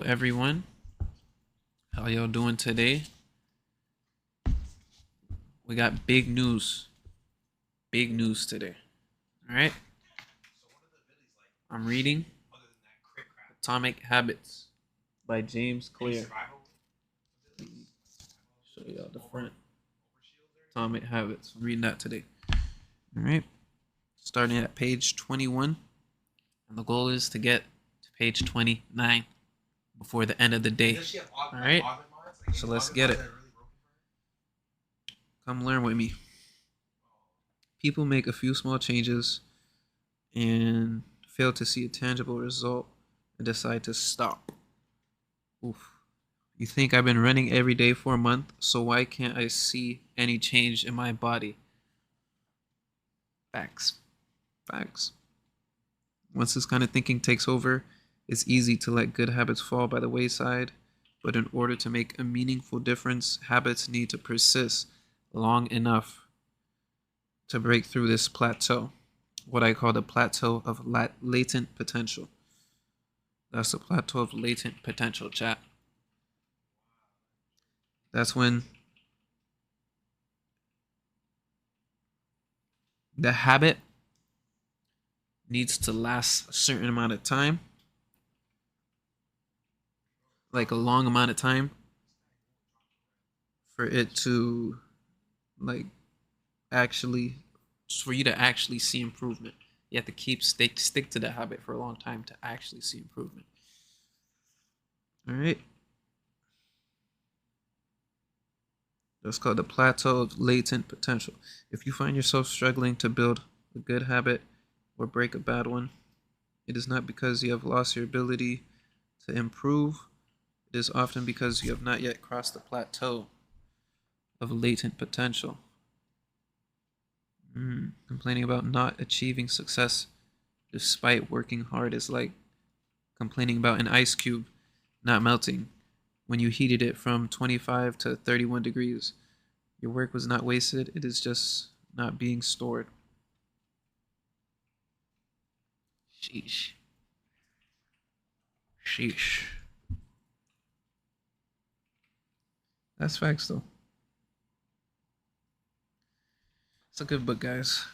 Everyone, how y'all doing today? We got big news today. All right, I'm reading Atomic Habits by James Clear. Show y'all the front. Atomic Habits. I'm reading that today. All right, starting at page 21, and the goal is to get to page 29 before the end of the day. All right, so let's get it. Come learn with me. People make a few small changes and fail to see a tangible result and decide to stop. Oof. You think I've been running every day for a month, so why can't I see any change in my body? Facts. Facts. Once this kind of thinking takes over, it's easy to let good habits fall by the wayside, but in order to make a meaningful difference, habits need to persist long enough to break through this plateau, what I call the plateau of latent potential. That's the plateau of latent potential, chat. That's when the habit needs to last a certain amount of time, like a long amount of time, for it to like actually for you to actually see improvement. You have to stick to the habit for a long time to actually see improvement. All right. That's called the plateau of latent potential. If you find yourself struggling to build a good habit or break a bad one, it is not because you have lost your ability to improve. It is often because you have not yet crossed the plateau of latent potential. Complaining about not achieving success despite working hard is like complaining about an ice cube not melting when you heated it from 25 to 31 degrees. Your work was not wasted, it is just not being stored. Sheesh. Sheesh. That's facts though. It's a good book, guys.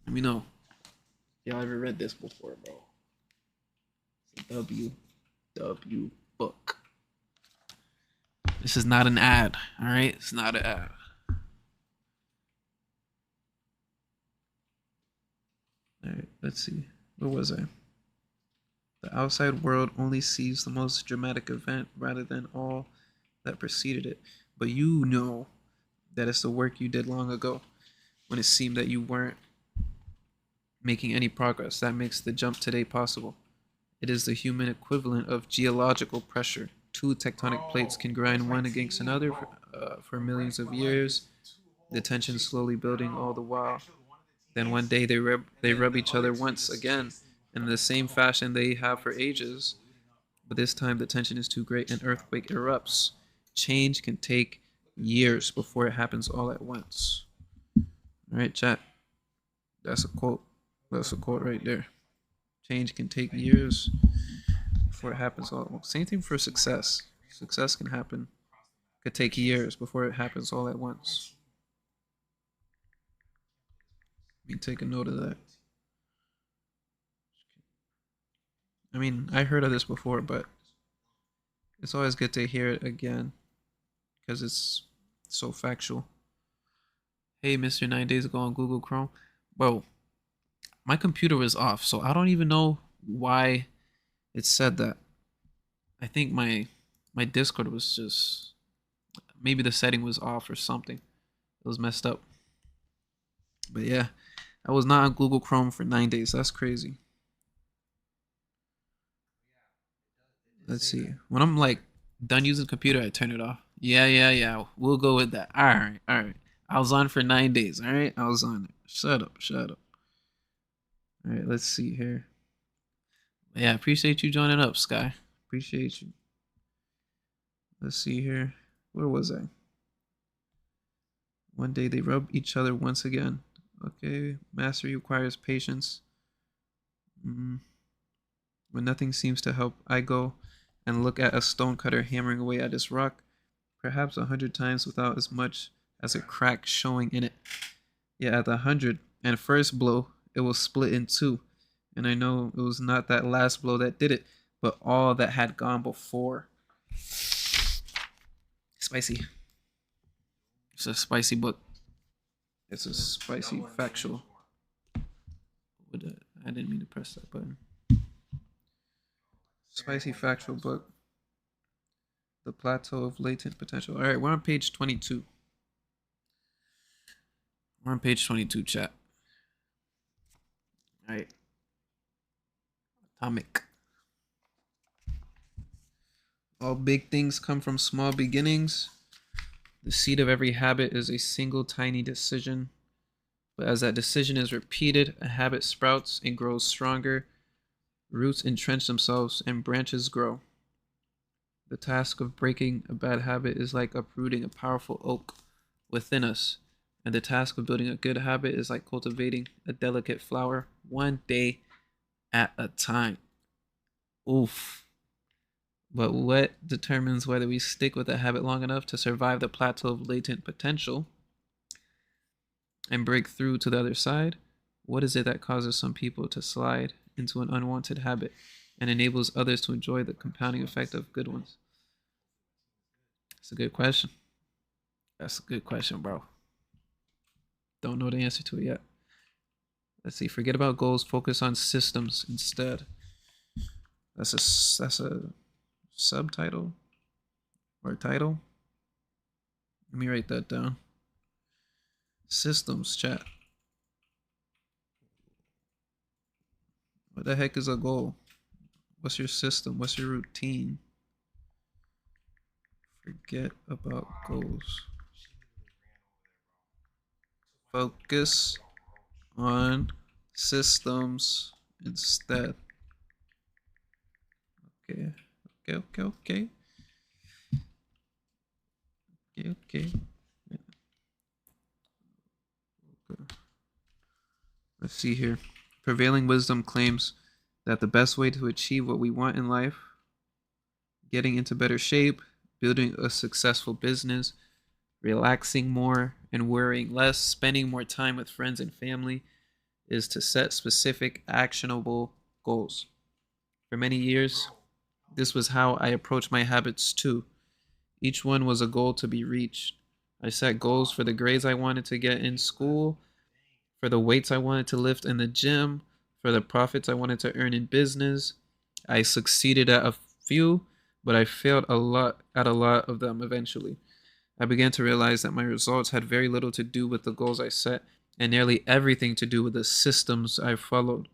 Let me know. Y'all ever read this before, bro? It's a W book. This is not an ad, alright? It's not an ad. Alright, let's see. Where was I? The outside world only sees the most dramatic event rather than all that preceded it. But you know that it's the work you did long ago when it seemed that you weren't making any progress that makes the jump today possible. It is the human equivalent of geological pressure. Two tectonic plates can grind one against another for millions of years, the tension slowly building all the while. Then one day they rub each other once again in the same fashion they have for ages. But this time the tension is too great, an earthquake erupts. Change can take years before it happens all at once. All right, chat. That's a quote. That's a quote right there. Change can take years before it happens all at once. Same thing for success. Success can happen, could take years before it happens all at once. Let me take a note of that. I mean, I heard of this before, but it's always good to hear it again because it's so factual. Hey, Mr. 9 Days Ago on Google Chrome. Bro, my computer was off, so I don't even know why it said that. I think my Discord was just maybe the setting was off or something. It was messed up. But yeah, I was not on Google Chrome for 9 days. That's crazy. Let's see. When I'm like done using the computer, I turn it off. Yeah. We'll go with that. All right. I was on for 9 days. All right, I was on it. Shut up. All right, let's see here. Yeah, appreciate you joining up, Sky. Appreciate you. Let's see here. Where was I? One day they rub each other once again. Okay, mastery requires patience. When nothing seems to help, I go and look at a stonecutter hammering away at his rock, perhaps 100 times without as much as a crack showing in it. Yet at the 101st blow, it will split in two, and I know it was not that last blow that did it, but all that had gone before. Spicy. It's a spicy book. It's a spicy factual. I didn't mean to press that button. Spicy factual book. The plateau of latent potential. All right, we're on page 22. We're on page 22, chat. All right. Atomic. All big things come from small beginnings. The seed of every habit is a single tiny decision. But as that decision is repeated, a habit sprouts and grows stronger. Roots entrench themselves and branches grow. The task of breaking a bad habit is like uprooting a powerful oak within us. And the task of building a good habit is like cultivating a delicate flower one day at a time. Oof. But what determines whether we stick with a habit long enough to survive the plateau of latent potential and break through to the other side? What is it that causes some people to slide into an unwanted habit and enables others to enjoy the compounding effect of good ones? That's a good question. That's a good question, bro. Don't know the answer to it yet. Let's see. Forget about goals. Focus on systems instead. That's a subtitle or title. Let me write that down. Systems, chat. What the heck is a goal? What's your system? What's your routine? Forget about goals. Focus on systems instead. Okay. Okay. Let's see here. Prevailing wisdom claims that the best way to achieve what we want in life, getting into better shape, building a successful business, relaxing more and worrying less, spending more time with friends and family, is to set specific, actionable goals. For many years, this was how I approached my habits too. Each one was a goal to be reached. I set goals for the grades I wanted to get in school, for the weights I wanted to lift in the gym, for the profits I wanted to earn in business. I succeeded at a few, but I failed at a lot of them eventually. I began to realize that my results had very little to do with the goals I set and nearly everything to do with the systems I followed.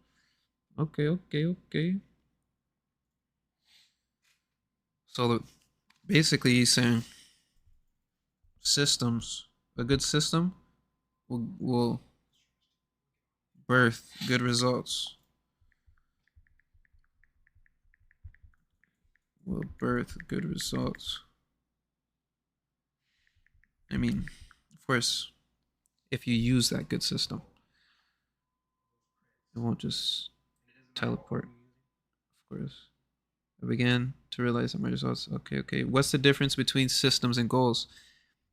Okay. So basically he's saying systems, a good system will birth good results. Will birth good results. I mean, of course, if you use that good system, it won't just teleport. Of course. I began to realize that my results. Okay. What's the difference between systems and goals?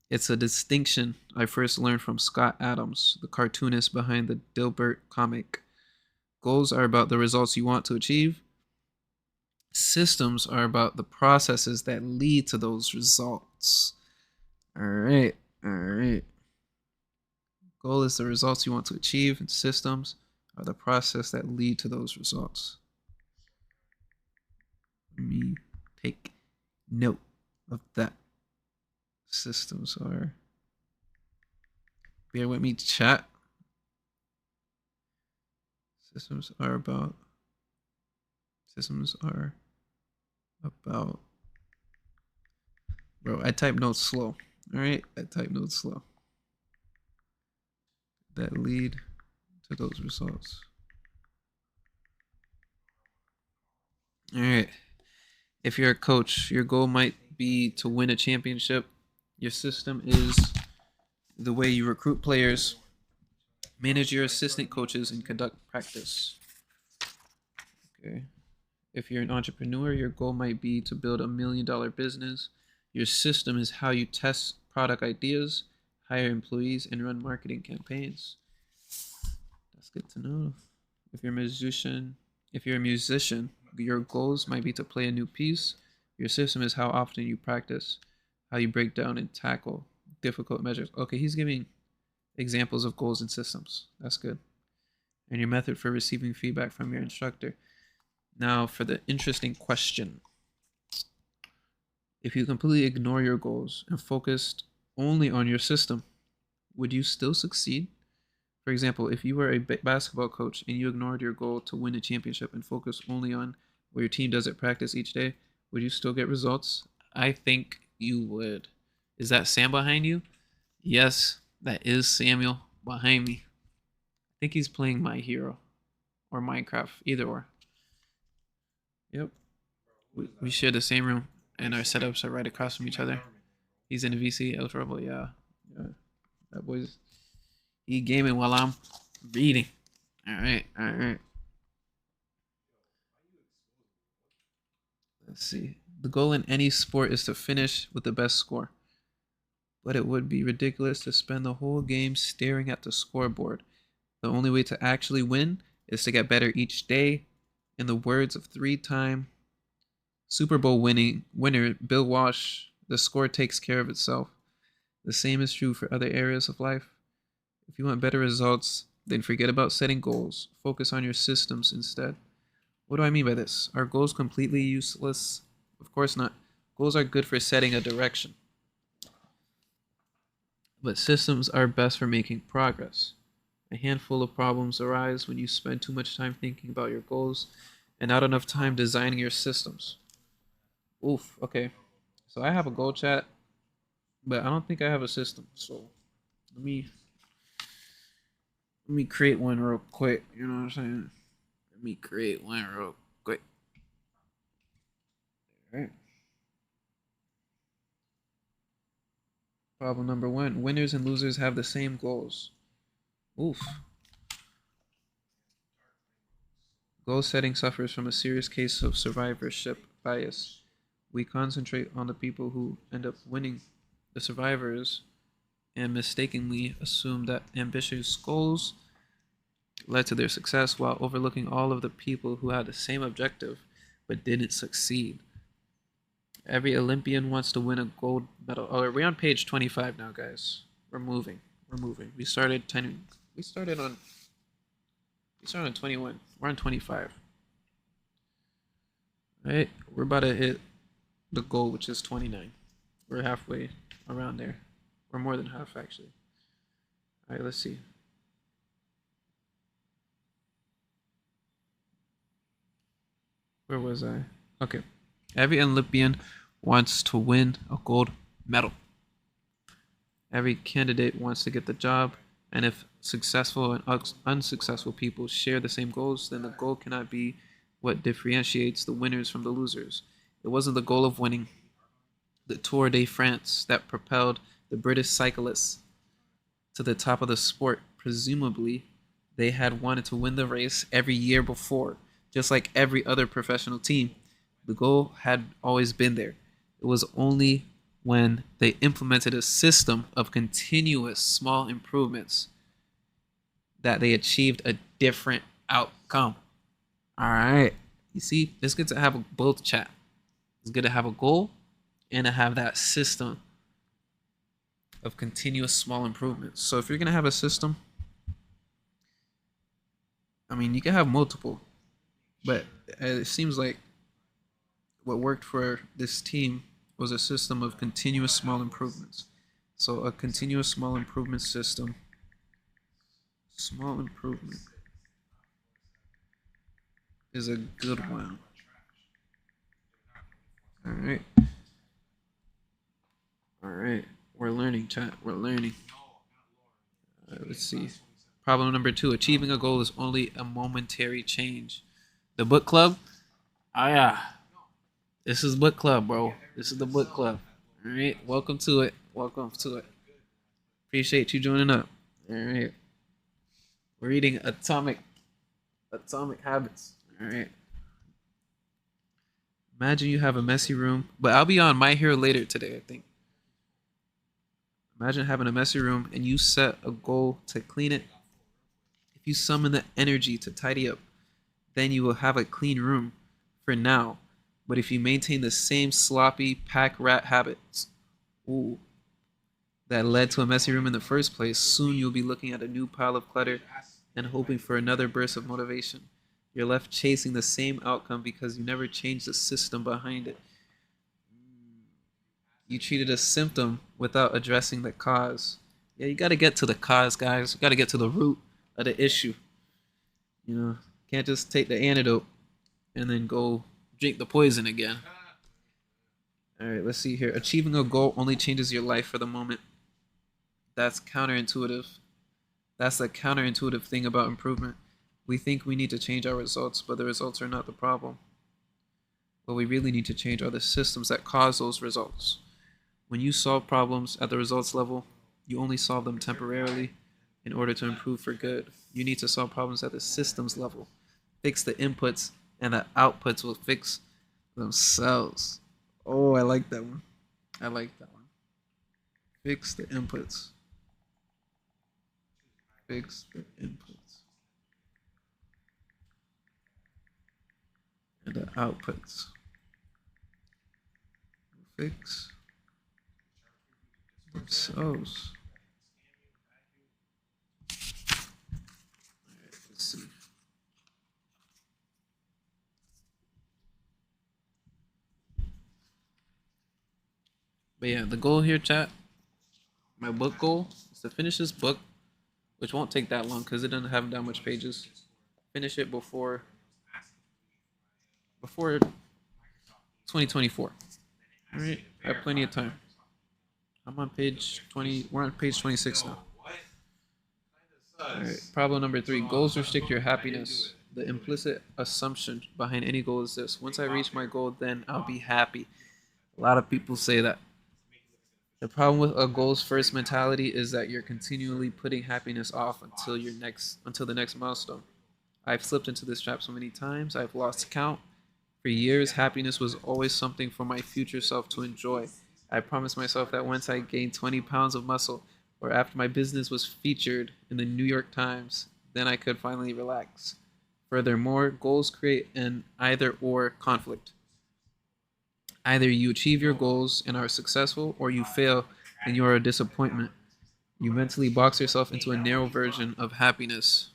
It's a distinction I first learned from Scott Adams, the cartoonist behind the Dilbert comic. Goals are about the results you want to achieve. Systems are about the processes that lead to those results. All right. Goal is the results you want to achieve, and systems are the process that lead to those results. Let me take note of that. Systems are. Bear with me, chat. Systems are about. Bro, I type notes slow. All right, I type notes slow. That lead to those results. All right. If you're a coach, your goal might be to win a championship. Your system is the way you recruit players, manage your assistant coaches, and conduct practice. Okay. If you're an entrepreneur, your goal might be to build $1 million business. Your system is how you test product ideas, hire employees, and run marketing campaigns. That's good to know. If you're a musician, your goals might be to play a new piece. Your system is how often you practice, how you break down and tackle difficult measures. Okay, he's giving examples of goals and systems. That's good. And your method for receiving feedback from your instructor. Now, for the interesting question. If you completely ignore your goals and focused only on your system, would you still succeed? For example, if you were a basketball coach and you ignored your goal to win a championship and focused only on what your team does at practice each day, would you still get results? I think you would. Is that Sam behind you? Yes, that is Samuel behind me. I think he's playing My Hero or Minecraft, either or. Yep. We share the same room, and our setups are right across from each other. He's in the VC, El Trouble, yeah. That boy's he gaming while I'm reading. Alright. Let's see. The goal in any sport is to finish with the best score. But it would be ridiculous to spend the whole game staring at the scoreboard. The only way to actually win is to get better each day. In the words of 3-time Super Bowl winner Bill Walsh, the score takes care of itself. The same is true for other areas of life. If you want better results, then forget about setting goals. Focus on your systems instead. What do I mean by this? Are goals completely useless? Of course not. Goals are good for setting a direction. But systems are best for making progress. A handful of problems arise when you spend too much time thinking about your goals and not enough time designing your systems. Oof, okay. So I have a goal chat, but I don't think I have a system. So let me create one real quick. You know what I'm saying? Let me create one real quick. All right. Problem number 1. Winners and losers have the same goals. Oof. Goal setting suffers from a serious case of survivorship bias. We concentrate on the people who end up winning, the survivors, and mistakenly assume that ambitious goals led to their success while overlooking all of the people who had the same objective but didn't succeed. Every Olympian wants to win a gold medal. Oh, we're on page 25 now, guys. We're moving. We started on 21. We're on 25. All right, we're about to hit the goal, which is 29. We're halfway around there. We're more than half, actually. All right, let's see. Where was I? Okay. Every Olympian wants to win a gold medal. Every candidate wants to get the job, and if successful and unsuccessful people share the same goals, then the goal cannot be what differentiates the winners from the losers. It wasn't the goal of winning the Tour de France that propelled the British cyclists to the top of the sport. Presumably, they had wanted to win the race every year before, just like every other professional team. The goal had always been there. It was only when they implemented a system of continuous small improvements that they achieved a different outcome. All right. You see, it's good to have both chat. It's good to have a goal and to have that system of continuous small improvements. So if you're going to have a system, I mean, you can have multiple, but it seems like what worked for this team was a system of continuous small improvements. So a continuous small improvement system. Small improvement is a good one. All right. All right. We're learning, chat. We're learning. Let's see. Problem number 2. Achieving a goal is only a momentary change. The book club? Ah, yeah. This is book club, bro. This is the book club. All right. Welcome to it. Welcome to it. Appreciate you joining up. All right. We're reading Atomic Habits. All right. Imagine you have a messy room, but I'll be on My Hero later today, I think. Imagine having a messy room and you set a goal to clean it. If you summon the energy to tidy up, then you will have a clean room for now. But if you maintain the same sloppy pack rat habits, ooh, that led to a messy room in the first place, soon you'll be looking at a new pile of clutter and hoping for another burst of motivation. You're left chasing the same outcome because you never changed the system behind it. You treated a symptom without addressing the cause. Yeah, you got to get to the cause, guys. You got to get to the root of the issue. You know, can't just take the antidote and then go drink the poison again. All right, let's see here. Achieving a goal only changes your life for the moment. That's counterintuitive. That's the counterintuitive thing about improvement. We think we need to change our results, but the results are not the problem. What we really need to change are the systems that cause those results. When you solve problems at the results level, you only solve them temporarily in order to improve for good. You need to solve problems at the systems level. Fix the inputs, and the outputs will fix themselves. Oh, I like that one. I like that one. Fix the inputs. Fix the inputs. And the outputs. Fix themselves. Alright, let's see. But yeah, the goal here, chat, my book goal is to finish this book, which won't take that long because it doesn't have that much pages. Finish it before 2024. All right, I have plenty of time. I'm on page 20. We're on page 26 now. All right, problem number 3. Goals restrict your happiness. The implicit assumption behind any goal is this: once I reach my goal, then I'll be happy. A lot of people say that. The problem with a goals first mentality is that you're continually putting happiness off until the next milestone. I've slipped into this trap so many times, I've lost count. For years, happiness was always something for my future self to enjoy. I promised myself that once I gained 20 pounds of muscle, or after my business was featured in the New York Times, then I could finally relax. Furthermore, goals create an either or conflict. Either you achieve your goals and are successful, or you fail and you are a disappointment. You mentally box yourself into a narrow version of happiness.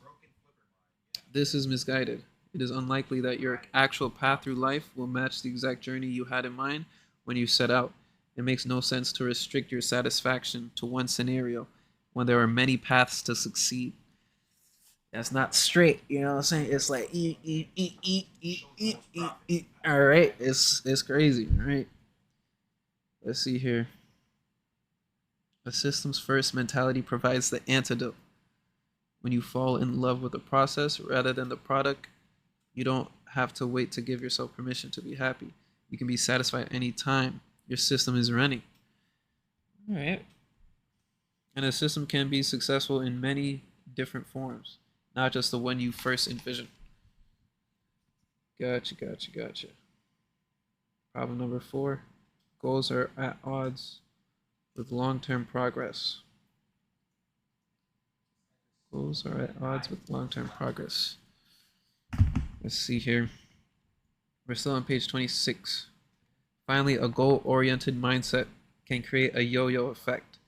This is misguided. It is unlikely that your actual path through life will match the exact journey you had in mind when you set out. It makes no sense to restrict your satisfaction to one scenario when there are many paths to succeed. That's not straight, you know what I'm saying? It's like eat. All right, it's crazy, all right? Let's see here. A systems first mentality provides the antidote. When you fall in love with the process rather than the product, you don't have to wait to give yourself permission to be happy. You can be satisfied any time your system is running. All right. And a system can be successful in many different forms, not just the one you first envisioned. Gotcha. Problem number 4. Goals are at odds with long-term progress. Goals are at odds with long-term progress. Let's see here. We're still on page 26. Finally, a goal-oriented mindset can create a yo-yo effect.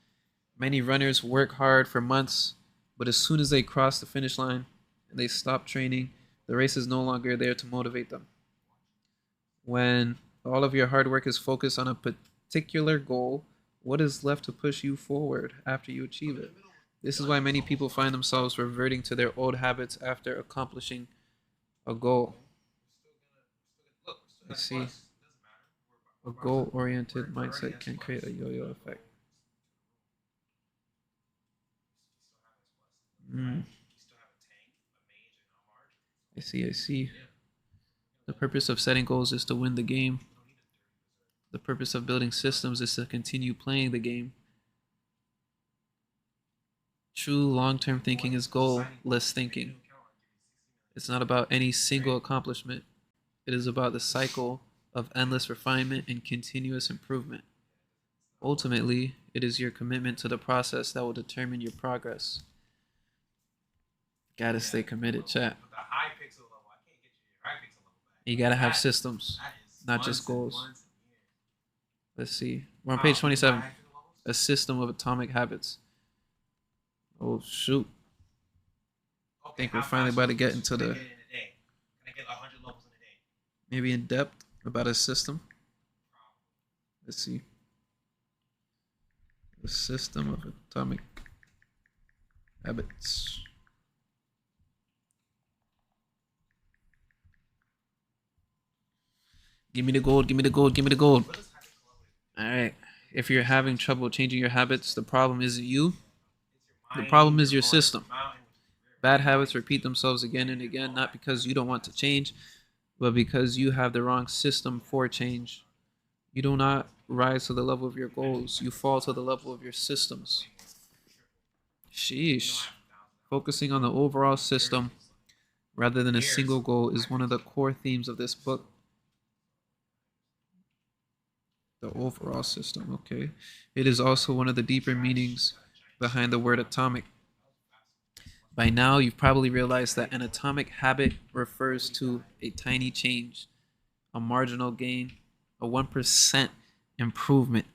Many runners work hard for months, but as soon as they cross the finish line and they stop training, the race is no longer there to motivate them. When all of your hard work is focused on a particular goal, what is left to push you forward after you achieve it? This is why many people find themselves reverting to their old habits after accomplishing a goal. You see, a goal-oriented mindset can create a yo-yo effect. Mm. I see. The purpose of setting goals is to win the game. The purpose of building systems is to continue playing the game. True long-term thinking is goal-less thinking. It's not about any single accomplishment. It is about the cycle of endless refinement and continuous improvement. Ultimately, it is your commitment to the process that will determine your progress. Gotta stay committed, chat. You gotta have systems, not just goals. Let's see. We're on page 27. A system of atomic habits. Oh, shoot. I think we're finally about to get into the maybe in depth about a system. Let's see. The system of atomic habits. Give me the gold, give me the gold, give me the gold. Alright. If you're having trouble changing your habits, the problem isn't you. The problem is your system. Bad habits repeat themselves again and again, not because you don't want to change, but because you have the wrong system for change. You do not rise to the level of your goals, you fall to the level of your systems. Sheesh. Focusing on the overall system rather than a single goal is one of the core themes of this book. The overall system, okay. It is also one of the deeper meanings behind the word atomic. By now, you've probably realized that an atomic habit refers to a tiny change, a marginal gain, a 1% improvement.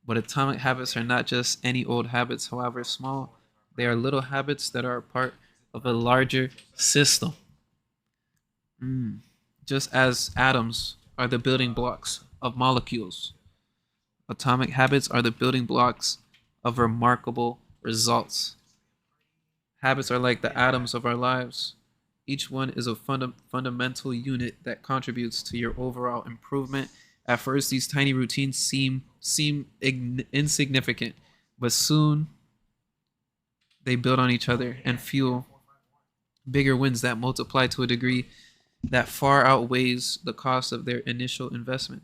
But atomic habits are not just any old habits, however small. They are little habits that are a part of a larger system. Just as atoms are the building blocks of molecules, atomic habits are the building blocks of remarkable results. Habits are like the atoms of our lives. Each one is a fundamental unit that contributes to your overall improvement. At first, these tiny routines seem insignificant, but soon they build on each other and fuel bigger wins that multiply to a degree that far outweighs the cost of their initial investment.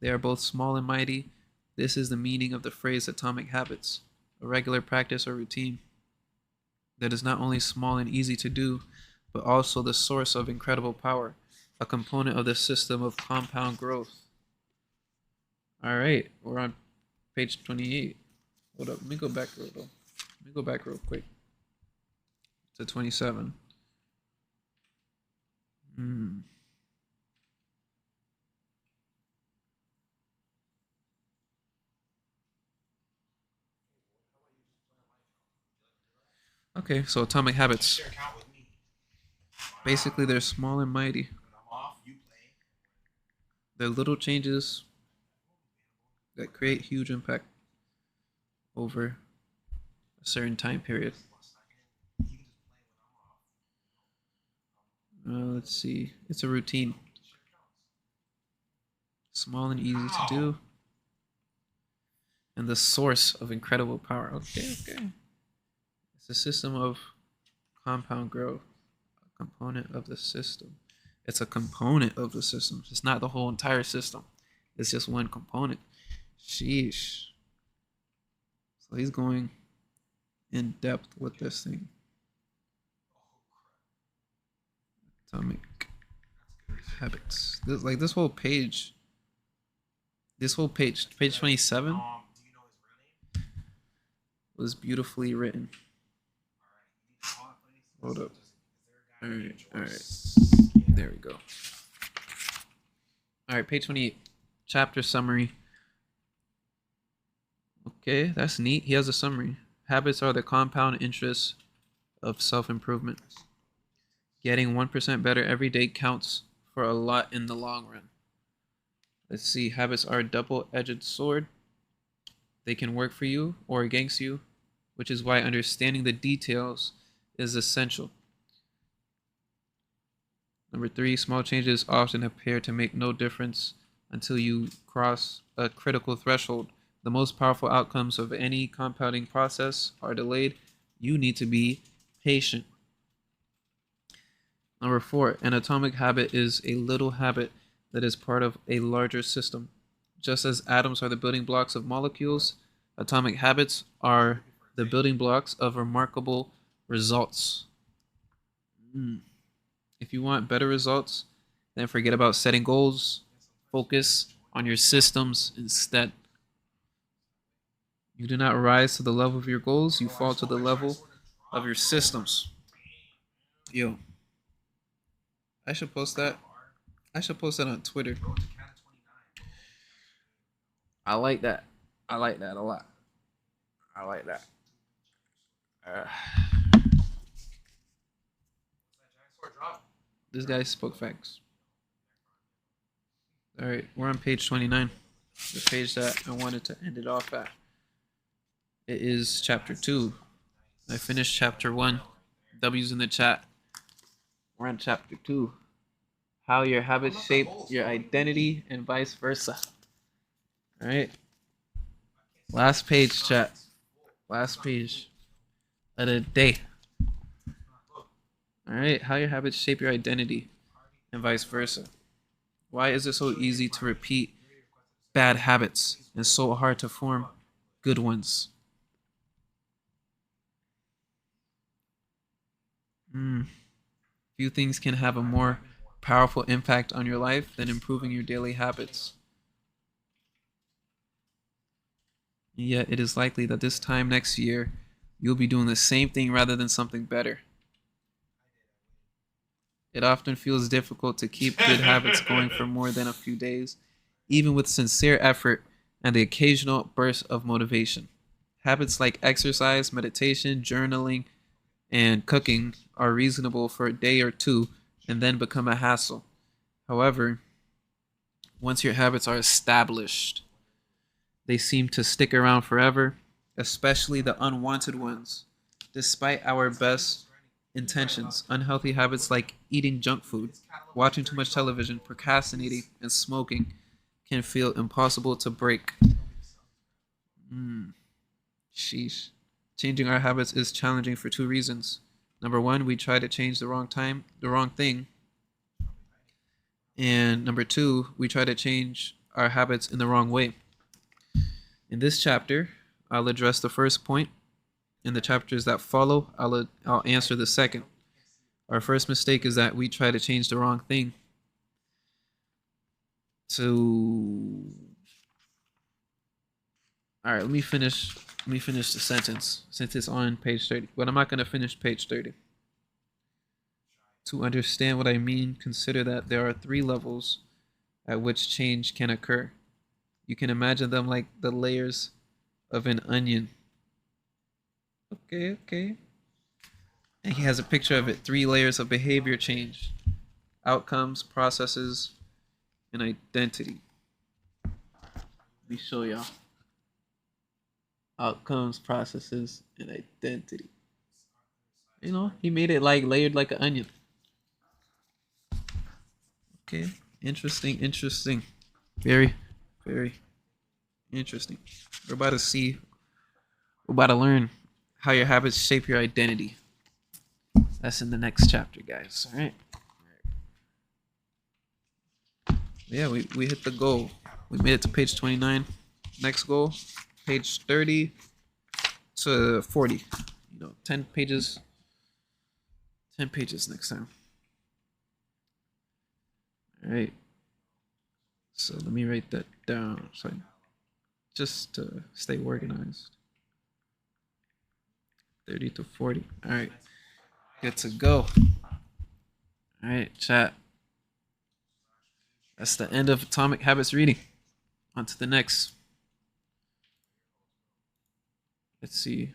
They are both small and mighty. This is the meaning of the phrase atomic habits, a regular practice or routine that is not only small and easy to do, but also the source of incredible power, a component of the system of compound growth. All right, we're on page 28. Hold up, let me go back real quick to 27. Okay, so atomic habits. Basically, they're small and mighty. They're little changes that create huge impact over a certain time period. Let's see. It's a routine. Small and easy to do. And the source of incredible power. Okay. It's a system of compound growth. A component of the system. It's a component of the system. It's not the whole entire system. It's just one component. Sheesh. So he's going in depth with this thing. Atomic habits. This whole page, page 27, was beautifully written. Hold up. All right. There we go. All right, page 28, chapter summary. Okay, that's neat. He has a summary. Habits are the compound interest of self-improvement. Getting 1% better every day counts for a lot in the long run. Let's see. Habits are a double-edged sword. They can work for you or against you, which is why understanding the details is essential. Number 3, small changes often appear to make no difference until you cross a critical threshold. The most powerful outcomes of any compounding process are delayed. You need to be patient. Number 4, an atomic habit is a little habit that is part of a larger system. Just as atoms are the building blocks of molecules, atomic habits are the building blocks of remarkable results. If you want better results, then forget about setting goals, Focus on your systems instead. You do not rise to the level of your goals, you fall to the level of your systems. Yo, I should post that. I should post that on Twitter. I like that. I like that a lot. I like that. Uh, this guy spoke facts. All right, we're on page 29, the page that I wanted to end it off at. It is chapter 2. I finished chapter 1. W's in the chat. We're on chapter 2. How your habits shape your identity and vice versa. All right. Last page, chat. Last page of the day. All right. How your habits shape your identity and vice versa. Why is it so easy to repeat bad habits and so hard to form good ones? Few things can have a more powerful impact on your life than improving your daily habits. Yet it is likely that this time next year, you'll be doing the same thing rather than something better. It often feels difficult to keep good habits going for more than a few days, even with sincere effort and the occasional burst of motivation. Habits like exercise, meditation, journaling, and cooking are reasonable for a day or two and then become a hassle. However, once your habits are established, they seem to stick around forever, especially the unwanted ones. Despite our best intentions, unhealthy habits like eating junk food, watching too much television, procrastinating, and smoking can feel impossible to break. Sheesh. Changing our habits is challenging for two reasons. Number one, we try to change the wrong thing. And number two, we try to change our habits in the wrong way. In this chapter, I'll address the first point. In the chapters that follow, I'll answer the second. Our first mistake is that we try to change the wrong thing. All right, let me finish the sentence since it's on page 30. But I'm not going to finish page 30. To understand what I mean, consider that there are 3 levels at which change can occur. You can imagine them like the layers of an onion. Okay. And he has a picture of it. 3 layers of behavior change. Outcomes, processes, and identity. Let me show y'all. Outcomes, processes, and identity. You know, he made it like layered like an onion. Okay, interesting. Very interesting. We're about to learn how your habits shape your identity. That's in the next chapter, guys. All right. Yeah, we hit the goal. We made it to page 29. Next goal, page 30 to 40. 10 pages. 10 pages next time. All right. So let me write that down. So just to stay organized. 30 to 40. All right. Good to go. All right, chat. That's the end of Atomic Habits reading. On to the next. Let's see.